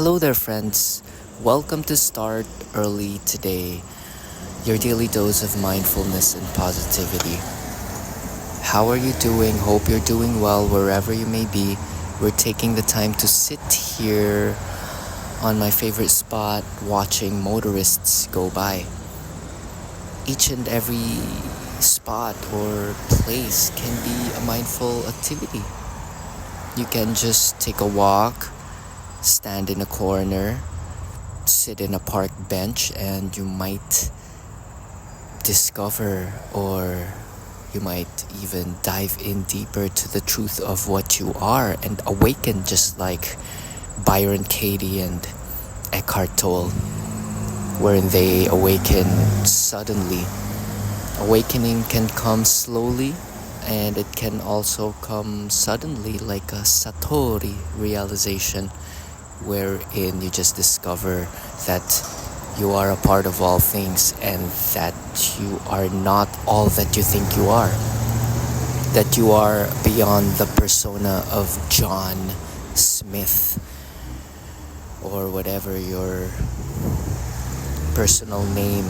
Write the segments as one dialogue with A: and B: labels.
A: Hello there, friends. Welcome to Start Early Today, your daily dose of mindfulness and positivity. How are you doing? Hope you're doing well wherever you may be. We're taking the time to sit here on my favorite spot watching motorists go by. Each and every spot or place can be a mindful activity. You can just take a walk, stand in a corner, sit in a park bench, and you might discover, or you might even dive in deeper to the truth of what you are and awaken, just like Byron Katie and Eckhart Tolle, wherein they awaken suddenly. Awakening can come slowly, and it can also come suddenly, like a Satori realization, wherein you just discover that you are a part of all things and that you are not all that you think you are. That you are beyond the persona of John Smith or whatever your personal name,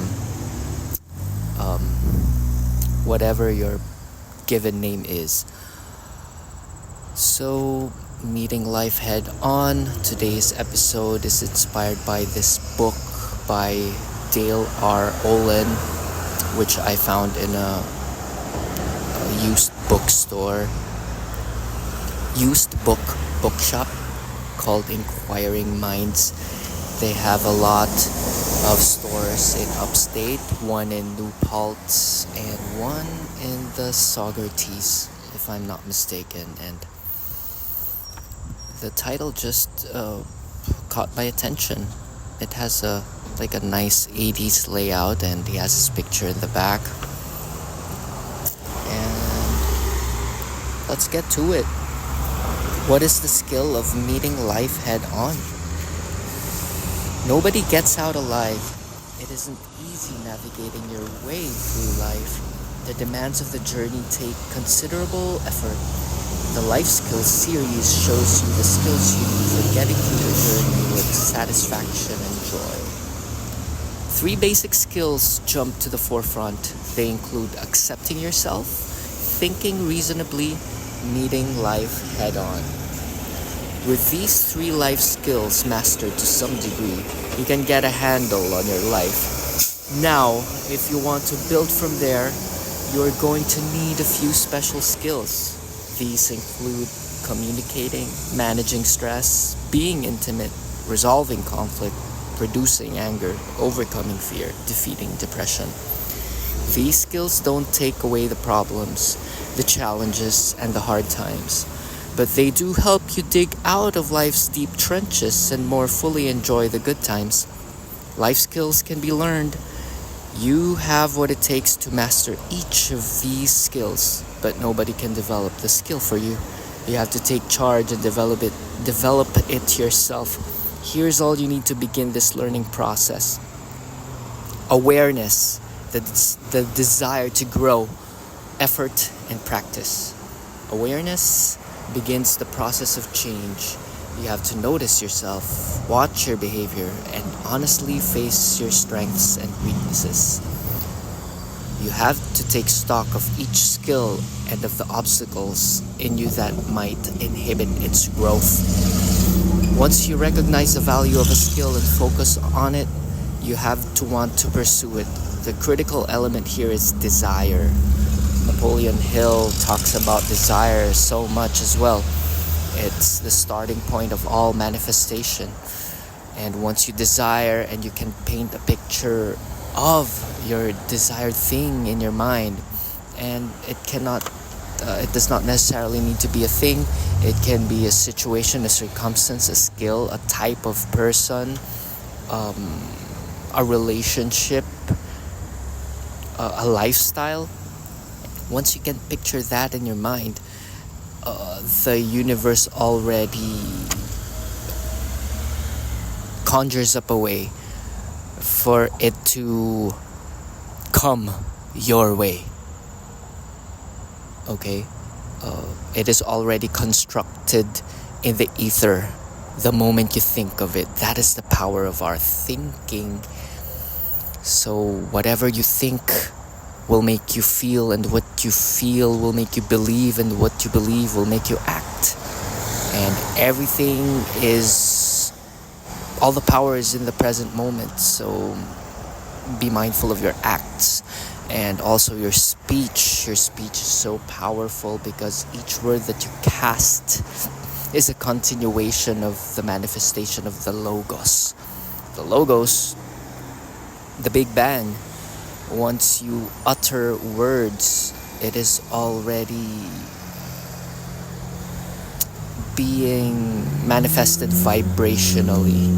A: whatever your given name is. So, meeting life head on. Today's episode is inspired by this book by Dale R. Olin, which I found in a used bookshop called Inquiring Minds. They have a lot of stores in upstate, one in New Paltz and one in the Saugerties, if I'm not mistaken. And the title just caught my attention. It has a nice 80s layout, and he has his picture in the back. And let's get to it. What is the skill of meeting life head on? Nobody gets out alive. It isn't easy navigating your way through life. The demands of the journey take considerable effort. The Life Skills series shows you the skills you need for getting through the journey with satisfaction and joy. 3 basic skills jump to the forefront. They include accepting yourself, thinking reasonably, meeting life head on. With these 3 life skills mastered to some degree, you can get a handle on your life. Now, if you want to build from there, you are going to need a few special skills. These include communicating, managing stress, being intimate, resolving conflict, reducing anger, overcoming fear, defeating depression. These skills don't take away the problems, the challenges, and the hard times, but they do help you dig out of life's deep trenches and more fully enjoy the good times. Life skills can be learned. You have what it takes to master each of these skills, but nobody can develop the skill for you. You have to take charge and develop it yourself. Here's all you need to begin this learning process. Awareness, the desire to grow, effort, and practice. Awareness begins the process of change. You have to notice yourself, watch your behavior, and honestly face your strengths and weaknesses. You have to take stock of each skill and of the obstacles in you that might inhibit its growth. Once you recognize the value of a skill and focus on it, you have to want to pursue it. The critical element here is desire. Napoleon Hill talks about desire so much as well. It's the starting point of all manifestation. And once you desire and you can paint a picture of your desired thing in your mind, and it does not necessarily need to be a thing. It can be a situation, a circumstance, a skill, a type of person, a relationship, a lifestyle. Once you can picture that in your mind, the universe already conjures up a way for it to come your way. Okay? It is already constructed in the ether the moment you think of it. That is the power of our thinking. So whatever you think will make you feel, and what you feel will make you believe, and what you believe will make you act. And all the power is in the present moment. So be mindful of your acts and also your speech. Your speech is so powerful because each word that you cast is a continuation of the manifestation of the Logos. The Logos, the Big Bang, once you utter words, it is already being manifested vibrationally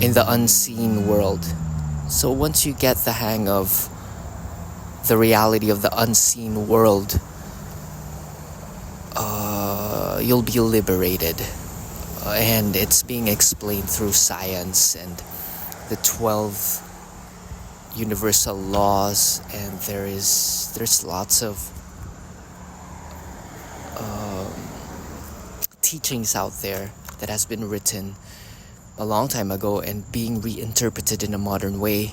A: in the unseen world. So once you get the hang of the reality of the unseen world, you'll be liberated. And it's being explained through science and the 12 universal laws, and there's lots of teachings out there that has been written a long time ago and being reinterpreted in a modern way.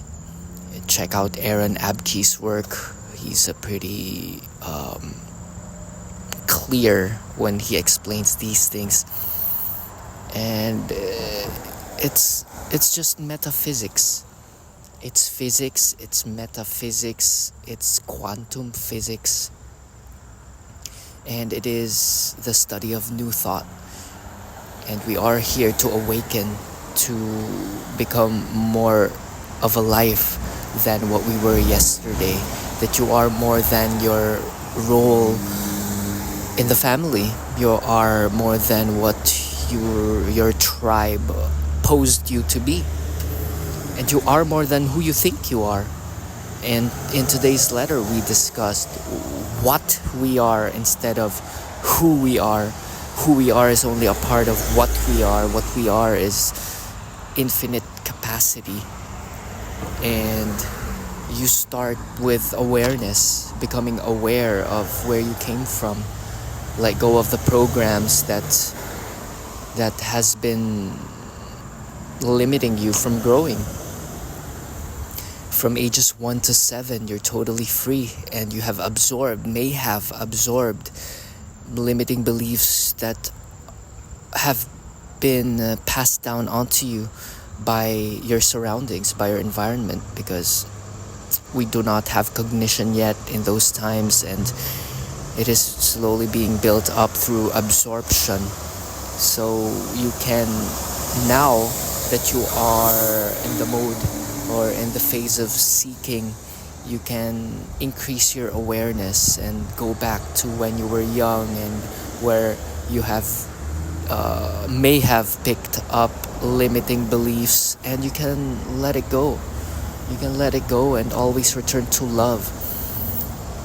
A: Check out Aaron Abke's work. He's a pretty clear when he explains these things, and it's just metaphysics. It's physics, it's metaphysics, it's quantum physics, and it is the study of new thought. And we are here to awaken, to become more of a life than what we were yesterday. That you are more than your role in the family. You are more than what your tribe posed you to be. And you are more than who you think you are. And in today's letter, we discussed what we are instead of who we are. Who we are is only a part of what we are. What we are is infinite capacity. And you start with awareness, becoming aware of where you came from. Let go of the programs that has been limiting you from growing. From ages 1 to 7, you're totally free, and you may have absorbed limiting beliefs that have been passed down onto you by your surroundings, by your environment, because we do not have cognition yet in those times, and it is slowly being built up through absorption. So you can, now that you are in the mode or in the phase of seeking, you can increase your awareness and go back to when you were young, and where you may have picked up limiting beliefs, and you can let it go. You can let it go and always return to love.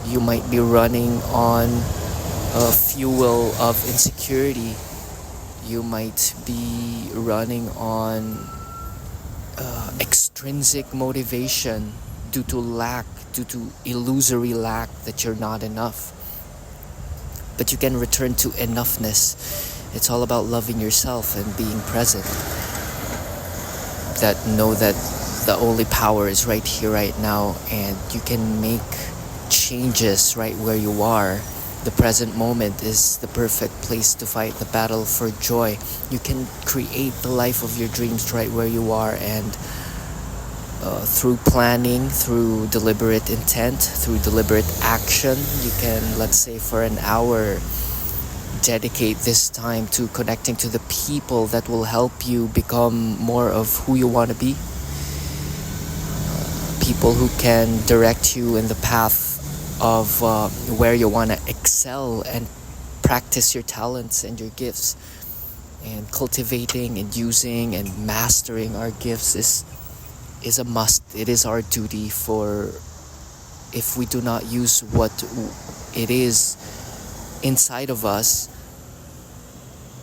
A: You might be running on a fuel of insecurity. You might be running on extrinsic motivation due to illusory lack, that you're not enough. But you can return to enoughness. It's all about loving yourself and being present. Know that the only power is right here, right now, and you can make changes right where you are. The present moment is the perfect place to fight the battle for joy. You can create the life of your dreams right where you are, and through planning, through deliberate intent, through deliberate action, you can, let's say for an hour, dedicate this time to connecting to the people that will help you become more of who you want to be. People who can direct you in the path of where you want to excel and practice your talents and your gifts. And cultivating and using and mastering our gifts is a must. It is our duty, for if we do not use what it is inside of us,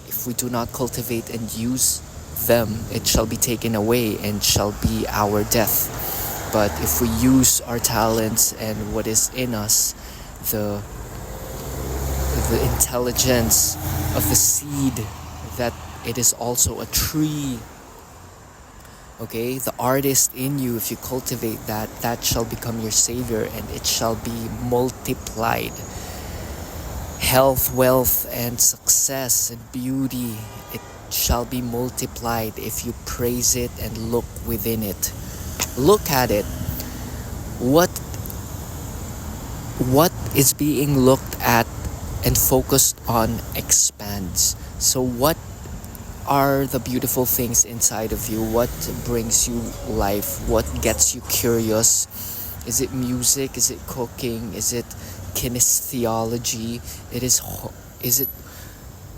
A: if we do not cultivate and use them, it shall be taken away and shall be our death. But if we use our talents and what is in us, the intelligence of the seed that it is also a tree. Okay, the artist in you, if you cultivate that, that shall become your savior, and it shall be multiplied. Health, wealth, and success and beauty, it shall be multiplied if you praise it and look within it. Look at it. What is being looked at and focused on expands. So what are the beautiful things inside of you? What brings you life? What gets you curious? Is it music? Is it cooking? Is it kinesiology? Is it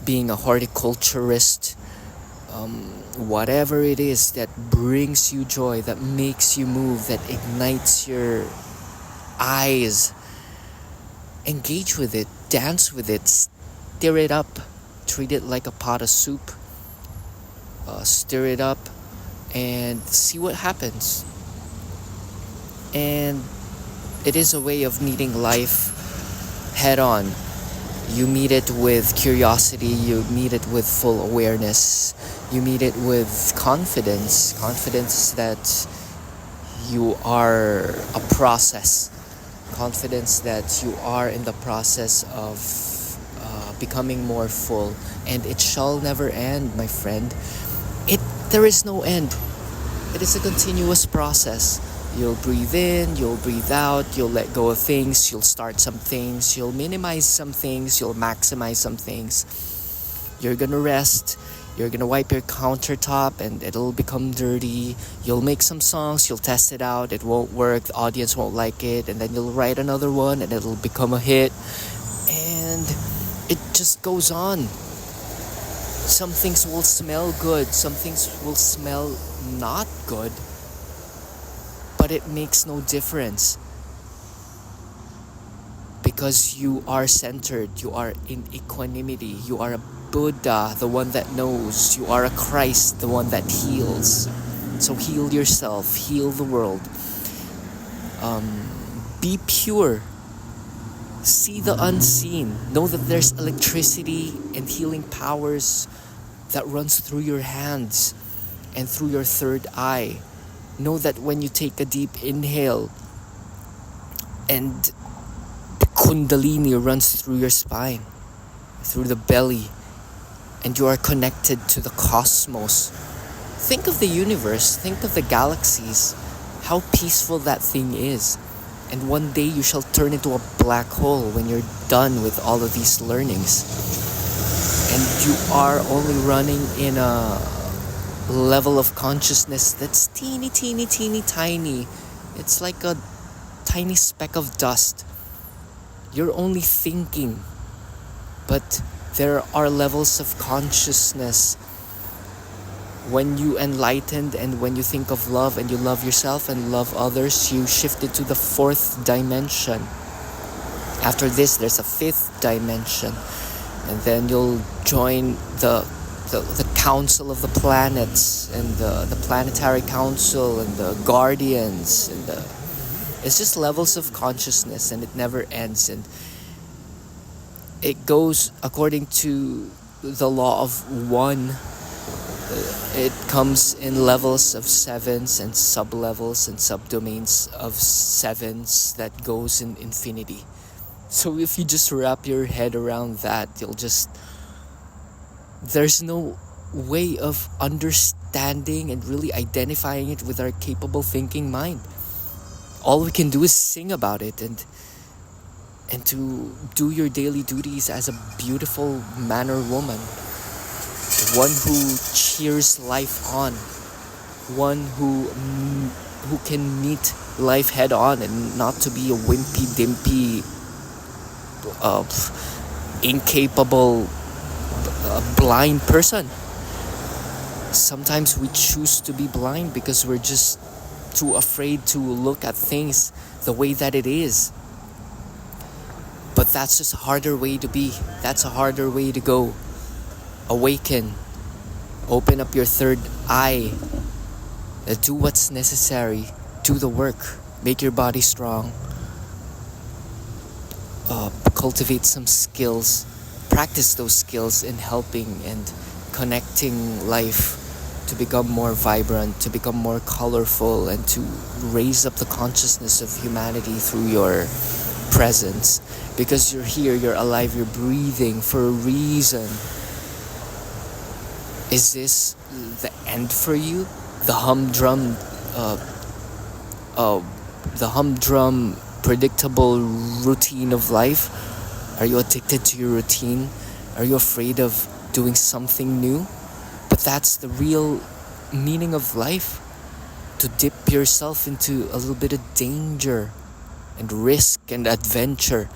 A: being a horticulturist? Whatever it is that brings you joy, that makes you move, that ignites your eyes, engage with it, dance with it, stir it up, treat it like a pot of soup. Stir it up and see what happens. And it is a way of meeting life head on. You meet it with curiosity, you meet it with full awareness, you meet it with confidence that you are a process, confidence that you are in the process of becoming more full, and it shall never end, my friend. There is no end. It is a continuous process. You'll breathe in, you'll breathe out, you'll let go of things, you'll start some things, you'll minimize some things, you'll maximize some things. You're gonna rest, you're gonna wipe your countertop and it'll become dirty. You'll make some songs, you'll test it out, it won't work, the audience won't like it, and then you'll write another one and it'll become a hit. And it just goes on. Some things will smell good, some things will smell not good, but it makes no difference because you are centered, you are in equanimity, you are a Buddha, the one that knows, you are a Christ, the one that heals. So heal yourself, heal the world. Be pure. See the unseen. Know that there's electricity and healing powers that runs through your hands and through your third eye. Know that when you take a deep inhale and the Kundalini runs through your spine, through the belly, and you are connected to the cosmos. Think of the universe, think of the galaxies, how peaceful that thing is. And one day you shall turn into a black hole when you're done with all of these learnings. And you are only running in a level of consciousness that's teeny tiny. It's like a tiny speck of dust. You're only thinking. But there are levels of consciousness. When you enlightened and when you think of love and you love yourself and love others, you shift it to the fourth dimension. After this, there's a fifth dimension. And then you'll join the council of the planets and the planetary council and the guardians. And it's just levels of consciousness, and it never ends. And it goes according to the law of one. It comes in levels of sevens and sub-levels and subdomains of sevens that goes in infinity. So if you just wrap your head around that, there's no way of understanding and really identifying it with our capable thinking mind. All we can do is sing about it and to do your daily duties as a beautiful man or woman. One who cheers life on. One who can meet life head on and not to be a wimpy-dimpy, incapable, blind person. Sometimes we choose to be blind because we're just too afraid to look at things the way that it is. But that's just a harder way to be. That's a harder way to go. Awaken. Open up your third eye. Do what's necessary. Do the work. Make your body strong. Cultivate some skills. Practice those skills in helping and connecting life to become more vibrant, to become more colorful, and to raise up the consciousness of humanity through your presence. Because you're here, you're alive, you're breathing for a reason. Is this the end for you? The humdrum predictable routine of life? Are you addicted to your routine? Are you afraid of doing something new? But that's the real meaning of life. To dip yourself into a little bit of danger and risk and adventure.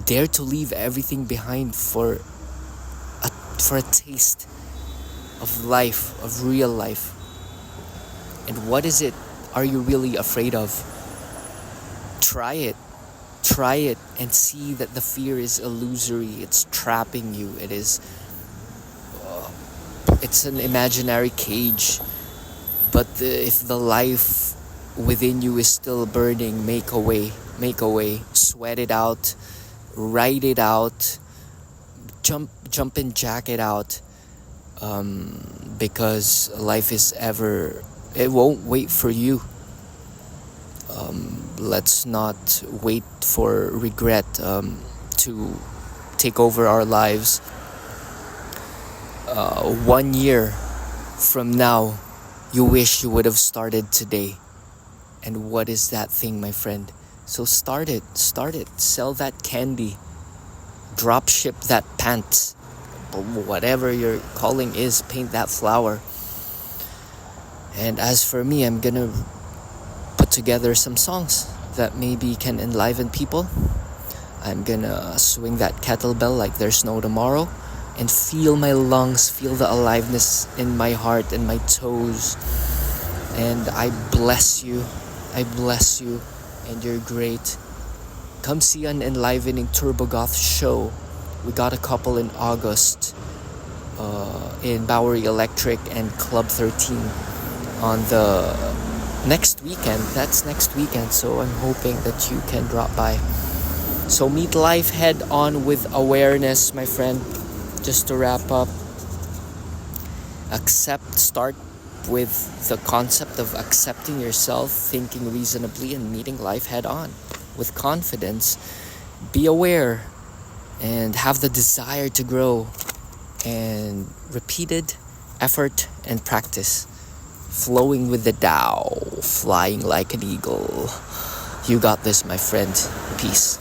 A: Dare to leave everything behind for a taste of life, of real life. And what is it are you really afraid of? Try it and see that the fear is illusory. It's trapping you. It's an imaginary cage. But if the life within you is still burning, make a way, sweat it out, ride it out, jump and jack it out, because life it won't wait for you. Let's not wait for regret to take over our lives. 1 year from now, you wish you would have started today. And what is that thing, my friend? So start it. Sell that candy. Drop ship that pant. Whatever your calling is, paint that flower. And as for me, I'm gonna put together some songs that maybe can enliven people. I'm gonna swing that kettlebell like there's no tomorrow and feel my lungs, feel the aliveness in my heart and my toes. And I bless you, and you're great. Come see an enlivening Turbo Goth show. We got a couple in August in Bowery Electric and Club 13 on the next weekend. That's next weekend, so I'm hoping that you can drop by. So meet life head on with awareness, my friend. Just to wrap up, start with the concept of accepting yourself, thinking reasonably, and meeting life head on with confidence. Be aware and have the desire to grow, and repeated effort and practice, flowing with the Tao, flying like an eagle. You got this, my friend. Peace.